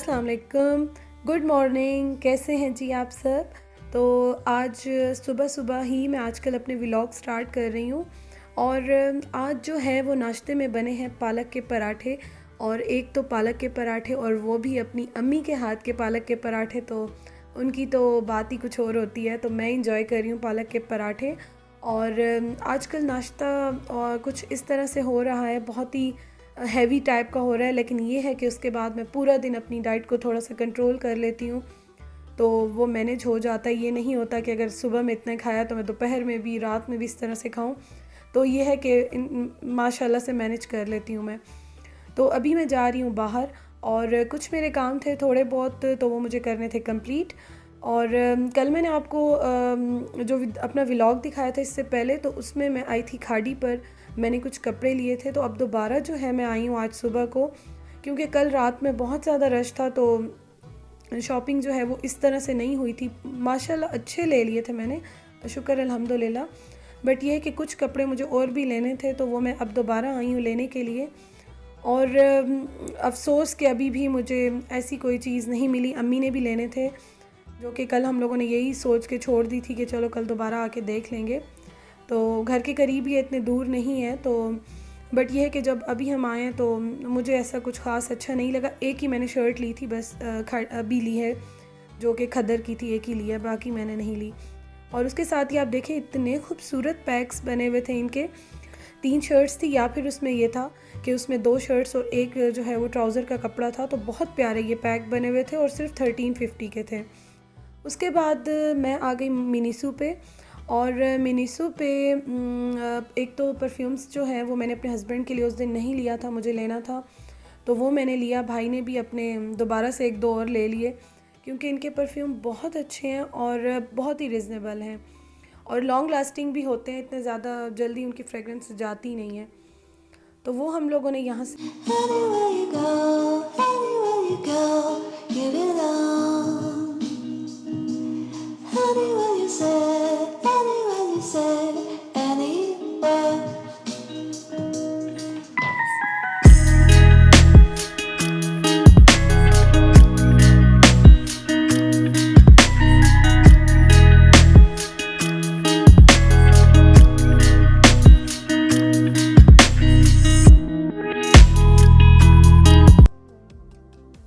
अस्सलाम वालेकुम, good morning. कैसे हैं जी आप सब। तो आज सुबह सुबह ही मैं आजकल अपने व्लॉग स्टार्ट कर रही हूँ और आज जो है वो नाश्ते में बने हैं पालक के पराठे। और एक तो पालक के पराठे और वो भी अपनी अम्मी के हाथ के पालक के पराठे, तो उनकी तो बात ही कुछ और होती है। तो मैं इंजॉय कर रही हूँ पालक के पराठे। और आजकल नाश्ता और कुछ इस तरह से हो रहा है, बहुत ही हैवी टाइप का हो रहा है, लेकिन ये है कि उसके बाद मैं पूरा दिन अपनी डाइट को थोड़ा सा कंट्रोल कर लेती हूँ, तो वो मैनेज हो जाता है। ये नहीं होता कि अगर सुबह में इतना खाया तो मैं दोपहर में भी रात में भी इस तरह से खाऊं। तो ये है कि माशाल्लाह से मैनेज कर लेती हूँ मैं। तो अभी मैं जा रही हूँ बाहर और कुछ मेरे काम थे थोड़े बहुत, तो वो मुझे करने थे कंप्लीट। और कल मैंने आपको जो अपना व्लॉग दिखाया था इससे पहले, तो उसमें मैं आई थी खाड़ी पर, मैंने कुछ कपड़े लिए थे। तो अब दोबारा जो है मैं आई हूँ आज सुबह को, क्योंकि कल रात में बहुत ज़्यादा रश था, तो शॉपिंग जो है वो इस तरह से नहीं हुई थी। माशाल्लाह अच्छे ले लिए थे मैंने, शुक्र अल्हम्दुलिल्लाह। बट ये है कि कुछ कपड़े मुझे और भी लेने थे, तो वो मैं अब दोबारा आई हूँ लेने के लिए। और अफ़सोस कि अभी भी मुझे ऐसी कोई चीज़ नहीं मिली। अम्मी ने भी लेने थे, जो कि कल हम लोगों ने यही सोच के छोड़ दी थी कि चलो कल दोबारा आके देख लेंगे। तो घर के करीब ही है, इतने दूर नहीं है। तो बट ये है कि जब अभी हम आए हैं तो मुझे ऐसा कुछ ख़ास अच्छा नहीं लगा। एक ही मैंने शर्ट ली थी बस, अभी ली है, जो कि खदर की थी, एक ही ली है, बाकी मैंने नहीं ली। और उसके साथ ही आप देखें इतने खूबसूरत पैक्स बने हुए थे इनके। 3 शर्ट्स थी, या फिर उसमें ये था कि उसमें 2 शर्ट्स और एक जो है वो ट्राउज़र का कपड़ा था। तो बहुत प्यारे ये पैक बने हुए थे और सिर्फ 1350 के थे। उसके बाद मैं आ गई मिनीसू पे। और मिनीसू पे एक तो परफ्यूम्स जो हैं वो मैंने अपने हस्बैंड के लिए उस दिन नहीं लिया था, मुझे लेना था, तो वो मैंने लिया। भाई ने भी अपने दोबारा से 1-2 और ले लिए, क्योंकि इनके परफ्यूम बहुत अच्छे हैं और बहुत ही रिजनेबल हैं और लॉन्ग लास्टिंग भी होते हैं, इतने ज़्यादा जल्दी उनकी फ्रेगरेंस जाती नहीं है। तो वो हम लोगों ने यहाँ से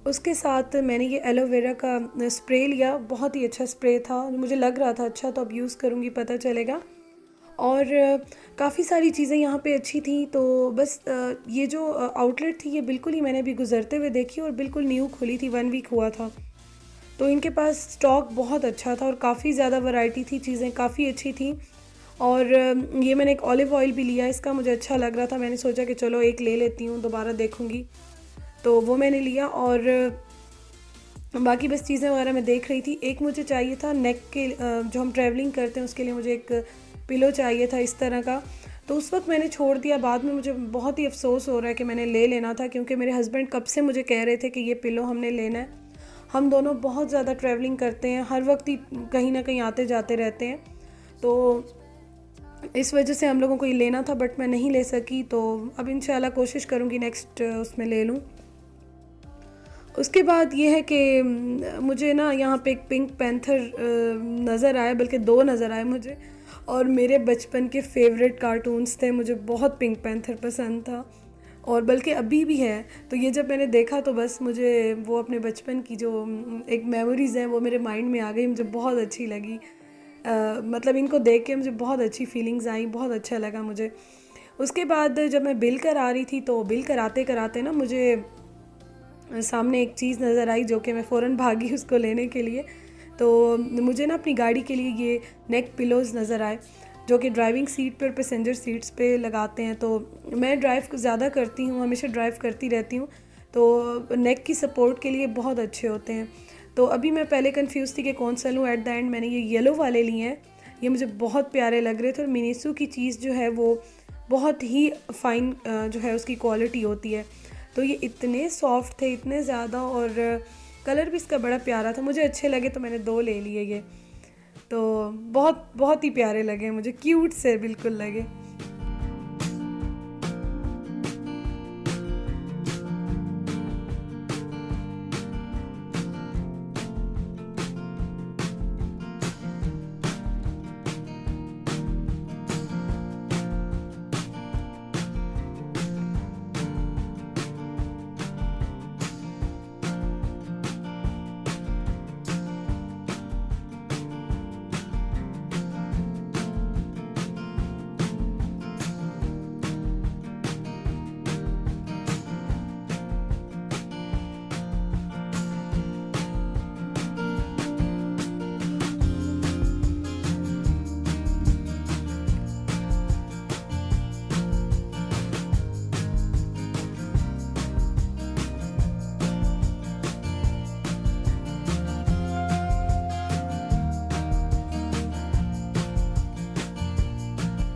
उसके साथ मैंने ये एलोवेरा का स्प्रे लिया। बहुत ही अच्छा स्प्रे था, मुझे लग रहा था अच्छा, तो अब यूज़ करूँगी पता चलेगा। और काफ़ी सारी चीज़ें यहाँ पे अच्छी थी। तो बस ये जो आउटलेट थी ये बिल्कुल ही मैंने अभी गुज़रते हुए देखी और बिल्कुल न्यू खुली थी, 1 वीक हुआ था। तो इनके पास स्टॉक बहुत अच्छा था और काफ़ी ज़्यादा वैरायटी थी, चीज़ें काफ़ी अच्छी थी। और ये मैंने एक ऑलिव ऑयल भी लिया, इसका मुझे अच्छा लग रहा था, मैंने सोचा कि चलो एक ले लेती हूँ, दोबारा देखूँगी, तो वो मैंने लिया। और बाकी बस चीज़ें वगैरह मैं देख रही थी। एक मुझे चाहिए था नेक के, जो हम ट्रैवलिंग करते हैं उसके लिए मुझे एक पिलो चाहिए था इस तरह का, तो उस वक्त मैंने छोड़ दिया। बाद में मुझे बहुत ही अफसोस हो रहा है कि मैंने ले लेना था, क्योंकि मेरे हस्बैंड कब से मुझे कह रहे थे कि ये पिलो हमने लेना है। हम दोनों बहुत ज़्यादा ट्रैवलिंग करते हैं, हर वक्त ही कहीं ना कहीं आते जाते रहते हैं, तो इस वजह से हम लोगों को ये लेना था, बट मैं नहीं ले सकी। तो अब इंशाल्लाह कोशिश करूँगी नेक्स्ट उसमें ले लूँ। उसके बाद ये है कि मुझे ना यहाँ पे एक पिंक पैंथर नज़र आया, बल्कि 2 नज़र आए मुझे, और मेरे बचपन के फेवरेट कार्टून्स थे, मुझे बहुत पिंक पैंथर पसंद था और बल्कि अभी भी है। तो ये जब मैंने देखा तो बस मुझे वो अपने बचपन की जो एक मेमोरीज़ हैं वो मेरे माइंड में आ गई, मुझे बहुत अच्छी लगी। मतलब इनको देख के मुझे बहुत अच्छी फीलिंग्स आई, बहुत अच्छा लगा मुझे। उसके बाद जब मैं बिल करा रही थी, तो बिल कराते कराते ना मुझे सामने एक चीज़ नज़र आई, जो कि मैं फ़ौरन भागी उसको लेने के लिए। तो मुझे ना अपनी गाड़ी के लिए ये नेक पिलोज़ नज़र आए, जो कि ड्राइविंग सीट पर, पैसेंजर सीट्स पे लगाते हैं। तो मैं ड्राइव ज़्यादा करती हूँ, हमेशा ड्राइव करती रहती हूँ, तो नेक की सपोर्ट के लिए बहुत अच्छे होते हैं। तो अभी मैं पहले कंफ्यूज थी कि कौन सा लूँ, एट द एंड मैंने ये येलो वाले लिए हैं, ये मुझे बहुत प्यारे लग रहे थे। और मिनीसू की चीज़ जो है वो बहुत ही फ़ाइन जो है उसकी क्वालिटी होती है। तो ये इतने सॉफ्ट थे, इतने ज़्यादा, और कलर भी इसका बड़ा प्यारा था, मुझे अच्छे लगे तो मैंने 2 ले लिए ये। तो बहुत बहुत ही प्यारे लगे मुझे, क्यूट से बिल्कुल लगे।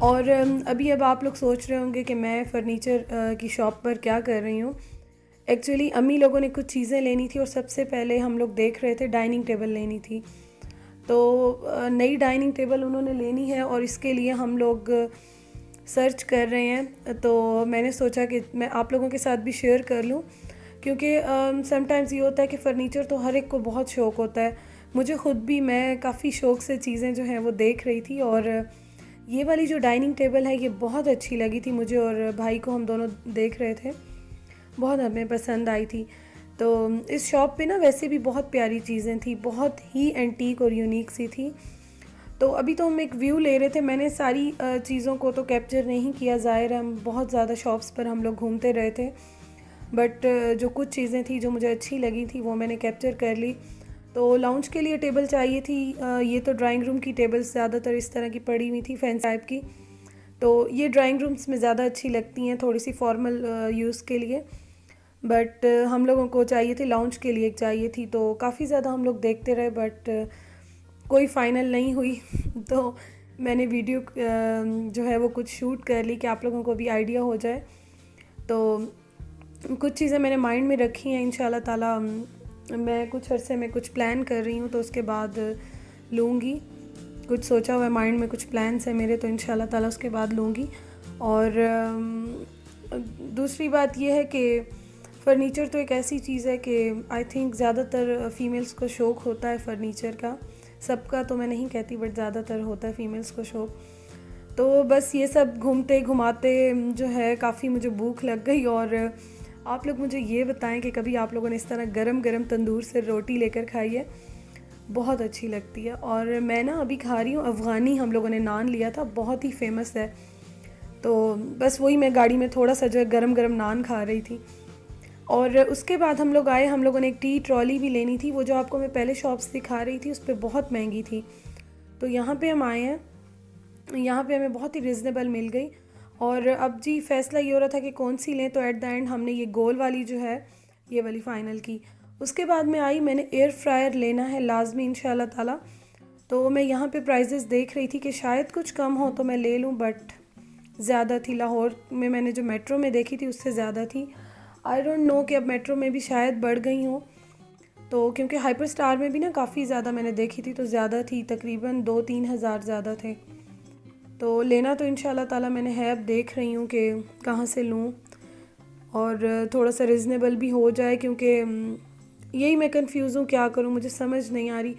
और अभी अब आप लोग सोच रहे होंगे कि मैं फ़र्नीचर की शॉप पर क्या कर रही हूँ। एक्चुअली अम्मी लोगों ने कुछ चीज़ें लेनी थी और सबसे पहले हम लोग देख रहे थे डाइनिंग टेबल लेनी थी। तो नई डाइनिंग टेबल उन्होंने लेनी है और इसके लिए हम लोग सर्च कर रहे हैं। तो मैंने सोचा कि मैं आप लोगों के साथ भी शेयर कर लूँ, क्योंकि समटाइम्स ये होता है कि फ़र्नीचर तो हर एक को बहुत शौक़ होता है। मुझे ख़ुद भी, मैं काफ़ी शौक़ से चीज़ें जो हैं वो देख रही थी, और ये वाली जो डाइनिंग टेबल है ये बहुत अच्छी लगी थी मुझे और भाई को। हम दोनों देख रहे थे, बहुत हमें पसंद आई थी। तो इस शॉप पे ना वैसे भी बहुत प्यारी चीज़ें थी, बहुत ही एंटीक और यूनिक सी थी। तो अभी तो हम एक व्यू ले रहे थे, मैंने सारी चीज़ों को तो कैप्चर नहीं किया, ज़ाहिर है हम बहुत ज़्यादा शॉप्स पर हम लोग घूमते रहे थे, बट जो कुछ चीज़ें थी जो मुझे अच्छी लगी थी वो मैंने कैप्चर कर ली। तो लाउंज के लिए टेबल चाहिए थी। ये तो ड्राइंग रूम की टेबल्स ज़्यादातर इस तरह की पड़ी हुई थी, फैंसी टाइप की। तो ये ड्राइंग रूम्स में ज़्यादा अच्छी लगती हैं, थोड़ी सी फॉर्मल यूज़ के लिए। बट हम लोगों को चाहिए थी, लाउंज के लिए चाहिए थी। तो काफ़ी ज़्यादा हम लोग देखते रहे, बट कोई फ़ाइनल नहीं हुई। तो मैंने वीडियो जो है वो कुछ शूट कर ली कि आप लोगों को भी आइडिया हो जाए। तो कुछ चीज़ें मैंने माइंड में रखी हैं, इंशाल्लाह ताला मैं कुछ अरसे में कुछ प्लान कर रही हूँ तो उसके बाद लूँगी। कुछ सोचा हुआ है माइंड में, कुछ प्लान्स हैं मेरे, तो इंशाल्लाह ताला उसके बाद लूँगी। और दूसरी बात यह है कि फ़र्नीचर तो एक ऐसी चीज़ है कि आई थिंक ज़्यादातर फ़ीमेल्स को शौक़ होता है फ़र्नीचर का। सबका तो मैं नहीं कहती, बट ज़्यादातर होता है फ़ीमेल्स को शौक़। तो बस ये सब घूमते घुमाते जो है काफ़ी मुझे भूख लग गई। और आप लोग मुझे ये बताएं कि कभी आप लोगों ने इस तरह गरम गरम तंदूर से रोटी लेकर खाई है? बहुत अच्छी लगती है। और मैं ना अभी खा रही हूँ अफ़गानी, हम लोगों ने नान लिया था, बहुत ही फेमस है। तो बस वही मैं गाड़ी में थोड़ा सा जो है गरम गरम नान खा रही थी। और उसके बाद हम लोग आए, हम लोगों ने एक टी ट्रॉली भी लेनी थी। वो जो आपको मैं पहले शॉप्स दिखा रही थी उस पर बहुत महंगी थी। तो यहाँ पे हम आए हैं, यहाँ पे हमें बहुत ही रिजनेबल मिल गई। और अब जी फ़ैसला ये हो रहा था कि कौन सी लें, तो एट द एंड हमने ये गोल वाली जो है ये वाली फ़ाइनल की। उसके बाद में आई, मैंने एयर फ्रायर लेना है लाजमी इंशाल्लाह ताला। तो मैं यहाँ पे प्राइजेस देख रही थी कि शायद कुछ कम हो तो मैं ले लूँ, बट ज़्यादा थी। लाहौर में मैंने जो मेट्रो में देखी थी उससे ज़्यादा थी। आई डोंट नो कि अब मेट्रो में भी शायद बढ़ गई हो, तो क्योंकि हाइपर स्टार में भी ना काफ़ी ज़्यादा मैंने देखी थी तो ज़्यादा थी, तकरीबन 2-3 हज़ार ज़्यादा थे। तो लेना तो इंशाल्लाह ताला मैंने है, अब देख रही हूँ कि कहाँ से लूँ और थोड़ा सा रिजनेबल भी हो जाए, क्योंकि यही मैं कंफ्यूज़ हूँ क्या करूँ, मुझे समझ नहीं आ रही।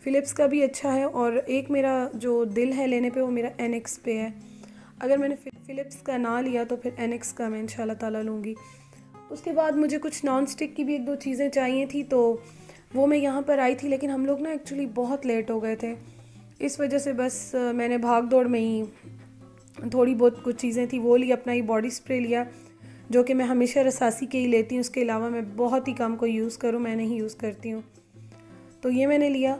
फ़िलिप्स का भी अच्छा है और एक मेरा जो दिल है लेने पे वो मेरा एनेक्स पे है। अगर मैंने फ़िलिप्स का ना लिया तो फिर एनेक्स का मैं इंशाल्लाह ताला लूँगी। उसके बाद मुझे कुछ नॉन स्टिक की भी 1-2 चीज़ें चाहिए थी, तो वो मैं यहाँ पर आई थी, लेकिन हम लोग ना एक्चुअली बहुत लेट हो गए थे। इस वजह से बस मैंने भाग दौड़ में ही थोड़ी बहुत कुछ चीज़ें थी वो ली। अपना ही बॉडी स्प्रे लिया जो कि मैं हमेशा रसासी के ही लेती हूँ, उसके अलावा मैं बहुत ही कम को यूज़ करूँ, मैं नहीं यूज़ करती हूँ। तो ये मैंने लिया।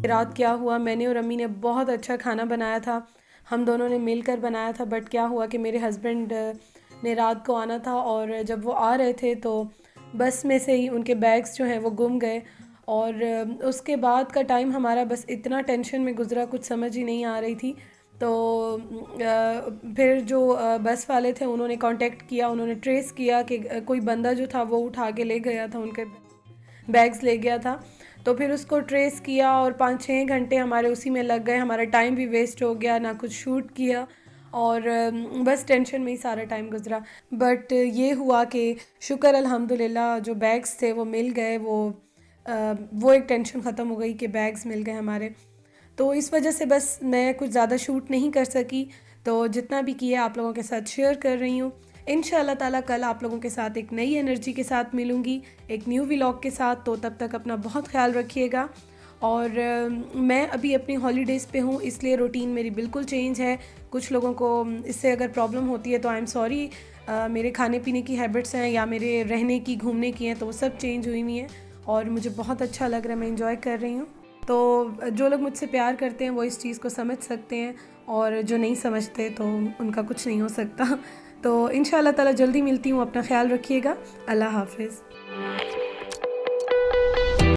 रात क्या हुआ, मैंने और अम्मी ने बहुत अच्छा खाना बनाया था, हम दोनों ने मिलकर बनाया था। बट क्या हुआ कि मेरे हस्बैंड ने रात को आना था और जब वो आ रहे थे तो बस में से ही उनके बैग्स जो हैं वो गुम गए। और उसके बाद का टाइम हमारा बस इतना टेंशन में गुज़रा, कुछ समझ ही नहीं आ रही थी। तो फिर जो बस वाले थे उन्होंने कांटेक्ट किया, उन्होंने ट्रेस किया कि कोई बंदा जो था वो उठा के ले गया था, उनके बैग्स ले गया था। तो फिर उसको ट्रेस किया और 5-6 घंटे हमारे उसी में लग गए, हमारा टाइम भी वेस्ट हो गया, ना कुछ शूट किया और बस टेंशन में ही सारा टाइम गुज़रा। बट ये हुआ कि शुक्र अल्हम्दुलिल्लाह जो बैग्स थे वो मिल गए, वो एक टेंशन ख़त्म हो गई कि बैग्स मिल गए हमारे। तो इस वजह से बस मैं कुछ ज़्यादा शूट नहीं कर सकी, तो जितना भी किया आप लोगों के साथ शेयर कर रही हूँ। इंशाल्लाह ताला कल आप लोगों के साथ एक नई एनर्जी के साथ मिलूँगी, एक न्यू व्लॉग के साथ। तो तब तक अपना बहुत ख्याल रखिएगा। और मैं अभी अपनी हॉलीडेज़ पे हूँ, इसलिए रूटीन मेरी बिल्कुल चेंज है। कुछ लोगों को इससे अगर प्रॉब्लम होती है तो आई एम सॉरी। मेरे खाने पीने की हैबिट्स हैं या मेरे रहने की, घूमने की हैं, तो वो सब चेंज हुई हुई हैं और मुझे बहुत अच्छा लग रहा है, मैं इंजॉय कर रही हूँ। तो जो लोग मुझसे प्यार करते हैं वो इस चीज़ को समझ सकते हैं और जो नहीं समझते तो उनका कुछ नहीं हो सकता। तो इंशाल्लाह ताला जल्दी मिलती हूँ, अपना ख्याल रखिएगा। अल्लाह हाफ़िज़।